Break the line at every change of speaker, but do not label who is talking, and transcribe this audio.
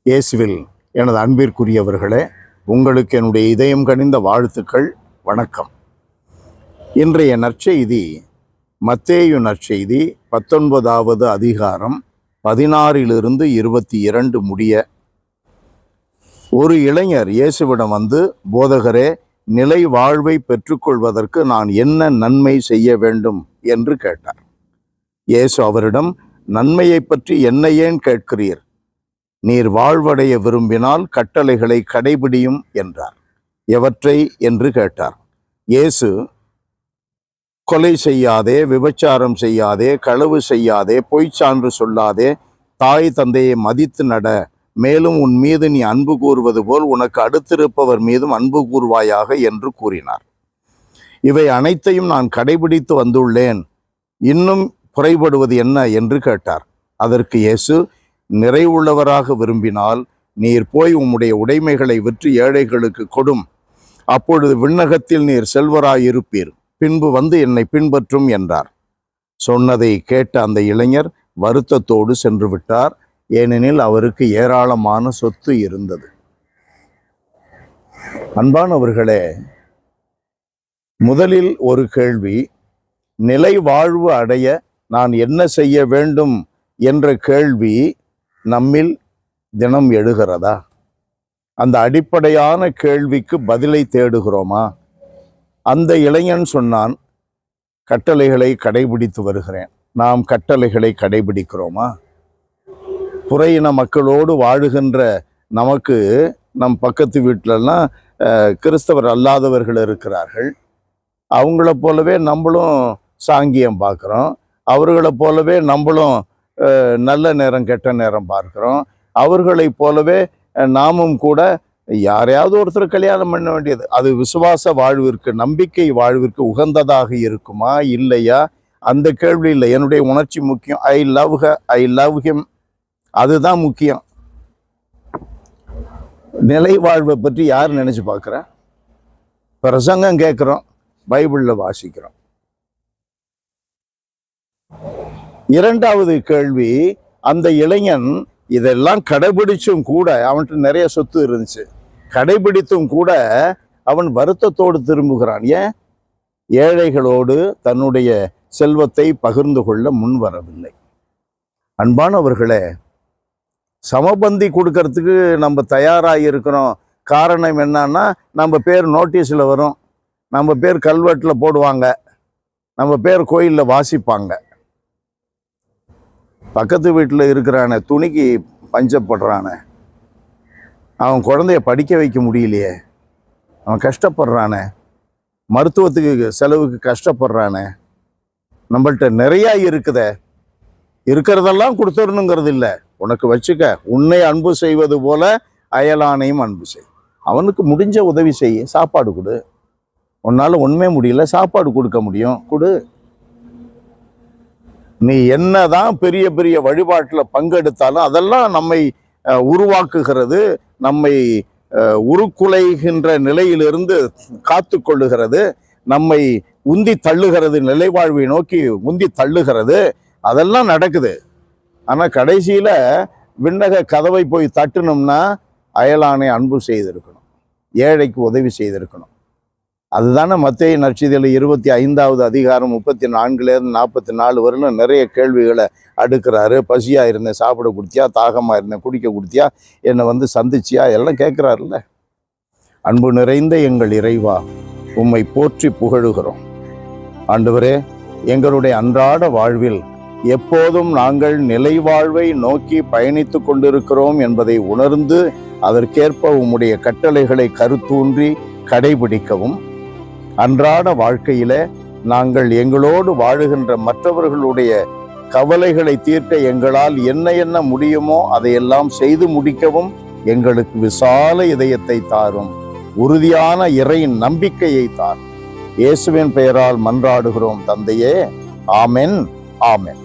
இயேசுவில் எனது அன்பிற்குரியவர்களே, உங்களுக்கு என்னுடைய இதயம் கனிந்த வாழ்த்துக்கள், வணக்கம். இன்றைய நற்செய்தி மத்தேயு நற்செய்தி 19வது அதிகாரம் 16 - 22 முடிய. ஒரு இளைஞர் இயேசுவிடம் வந்து, போதகரே, நிலை வாழ்வை பெற்றுக்கொள்வதற்கு நான் என்ன நன்மை செய்ய வேண்டும் என்று கேட்டார். இயேசு அவரிடம், நன்மையை பற்றி என்னை ஏன் கேட்கிறீர்? நீர் வாழ்வடைய விரும்பினால் கட்டளைகளை கடைபிடியும் என்றார். எவற்றை என்று கேட்டார். இயேசு, கொலை செய்யாதே, விபச்சாரம் செய்யாதே, களவு செய்யாதே, பொய்ச்சான்று சொல்லாதே, தாய் தந்தையை மதித்து நட, மேலும் உன் மீது நீ அன்பு கூறுவது போல் உனக்கு அடுத்திருப்பவர் மீதும் அன்பு கூறுவாயாக என்று கூறினார். இவை அனைத்தையும் நான் கடைபிடித்து வந்துள்ளேன், இன்னும் குறைபடுவது என்ன என்று கேட்டார். அதற்கு இயேசு, நிறைவுள்ளவராக விரும்பினால் நீர் போய் உம்முடைய உடைமைகளை விற்று ஏழைகளுக்கு கொடும், அப்பொழுது விண்ணகத்தில் நீர் செல்வராயிருப்பீர், பின்பு வந்து என்னை பின்பற்றும் என்றார். சொன்னதை கேட்ட அந்த இளைஞர் வருத்தத்தோடு சென்று விட்டார், ஏனெனில் அவருக்கு ஏராளமான சொத்து இருந்தது. அன்பானவர்களே, முதலில் ஒரு கேள்வி, நிலை வாழ்வு அடைய நான் என்ன செய்ய வேண்டும் என்ற கேள்வி நம்மில் தினம் எழுகிறதா? அந்த அடிப்படையான கேள்விக்கு பதிலை தேடுகிறோமா? அந்த இளைஞன் சொன்னான், கட்டளைகளை கடைபிடித்து வருகிறேன். நாம் கட்டளைகளை கடைபிடிக்கிறோமா? புறையின மக்களோடு வாழுகின்ற நமக்கு நம் பக்கத்து வீட்டிலலாம் கிறிஸ்தவர் அல்லாதவர்கள் இருக்கிறார்கள். அவங்கள போலவே நம்மளும் சாங்கியம் பார்க்குறோம். அவர்களை போலவே நம்மளும் நல்ல நேரம் கெட்ட நேரம் பார்க்கிறோம். அவர்களை போலவே நாமும் கூட யாரையாவது ஒருத்தர் கல்யாணம் பண்ண வேண்டியது. அது விசுவாச வாழ்விற்கு, நம்பிக்கை வாழ்விற்கு உகந்ததாக இருக்குமா இல்லையா? அந்த கேள்வி இல்லை. என்னுடைய உணர்ச்சி முக்கியம். ஐ லவ் ஹிம், அதுதான் முக்கியம். நிலை வாழ்வை பற்றி யார் நினைச்சு பார்க்குற? பிரசங்கம் கேட்குறோம், பைபிளில் வாசிக்கிறோம். இரண்டாவது கேள்வி, அந்த இளைஞன் இதெல்லாம் கடைபிடிச்சும் கூட, அவன்கிட்ட நிறைய சொத்து இருந்துச்சு, கடைபிடித்தும் கூட அவன் வருத்தத்தோடு திரும்புகிறான். ஏன்? ஏழைகளோடு தன்னுடைய செல்வத்தை பகிர்ந்து கொள்ள முன் வரவில்லை. அன்பானவர்களே, சமபந்தி கொடுக்கறதுக்கு நம்ம தயாராக இருக்கிறோம். காரணம் என்னன்னா, நம்ம பேர் நோட்டீஸில் வரும், நம்ம பேர் கல்வெட்டில் போடுவாங்க, நம்ம பேர் கோயிலில் வாசிப்பாங்க. பக்கத்து வீட்டில் இருக்கிறானே, துணிக்கு பஞ்சப்படுறானே, அவன் குழந்தைய படிக்க வைக்க முடியலையே, அவன் கஷ்டப்படுறானே, மருத்துவத்துக்கு செலவுக்கு கஷ்டப்படுறானே, நம்மள்கிட்ட நிறையா இருக்குதே, இருக்கிறதெல்லாம் கொடுத்துடணுங்கிறது இல்லை. உனக்கு வச்சுக்க, உன்னை அன்பு செய்வது போல அயலானையும் அன்பு செய். அவனுக்கு முடிஞ்ச உதவி செய், சாப்பாடு கொடு. உன்னால் உண்மை முடியல, சாப்பாடு கொடுக்க முடியும், கொடு. நீ என்னதான் பெரிய பெரிய வழிபாட்டில் பங்கெடுத்தாலும் அதெல்லாம் நம்மை உருவாக்குகிறது, நம்மை உருக்குலைகின்ற நிலையிலிருந்து காத்து கொள்ளுகிறது, நம்மை உந்தி தள்ளுகிறது, நிலைவாழ்வை நோக்கி உந்தி தள்ளுகிறது. அதெல்லாம் நடக்குது. ஆனால் கடைசியில் விண்ணக கதவை போய் தட்டணும்னா அயலானை அன்பு செய்திருக்கணும், ஏழைக்கு உதவி செய்திருக்கணும். அதுதானே மத்தேயு நற்செய்தியில் 25வது அதிகாரம் 34 - 44 வரலும் நிறைய கேள்விகளை அடுக்கிறாரு. பசியாக இருந்தேன், சாப்பிட கொடுத்தியா? தாகமாக இருந்தேன், குடிக்க கொடுத்தியா? என்னை வந்து சந்திச்சியா? எல்லாம் கேட்குறாருல்ல. அன்பு நிறைந்த எங்கள் இறைவா, உம்மை போற்றி புகழுகிறோம். ஆண்டவரே, எங்களுடைய அன்றாட வாழ்வில் எப்போதும் நாங்கள் நிலை வாழ்வை நோக்கி பயணித்து கொண்டிருக்கிறோம் என்பதை உணர்ந்து அதற்கேற்ப உம்முடைய கட்டளைகளை கருத்தூன்றி கடைபிடிக்கவும், அன்றாட வாழ்க்கையில நாங்கள் எங்களோடு வாழுகின்ற மற்றவர்களுடைய கவலைகளை தீர்க்க எங்களால் என்ன முடியுமோ அதையெல்லாம் செய்து முடிக்கவும் எங்களுக்கு விசால இதயத்தை தாரும், உறுதியான இறை நம்பிக்கையை தாரும். இயேசுவின் பெயரால் மன்றாடுகிறோம் தந்தையே. ஆமென், ஆமென்.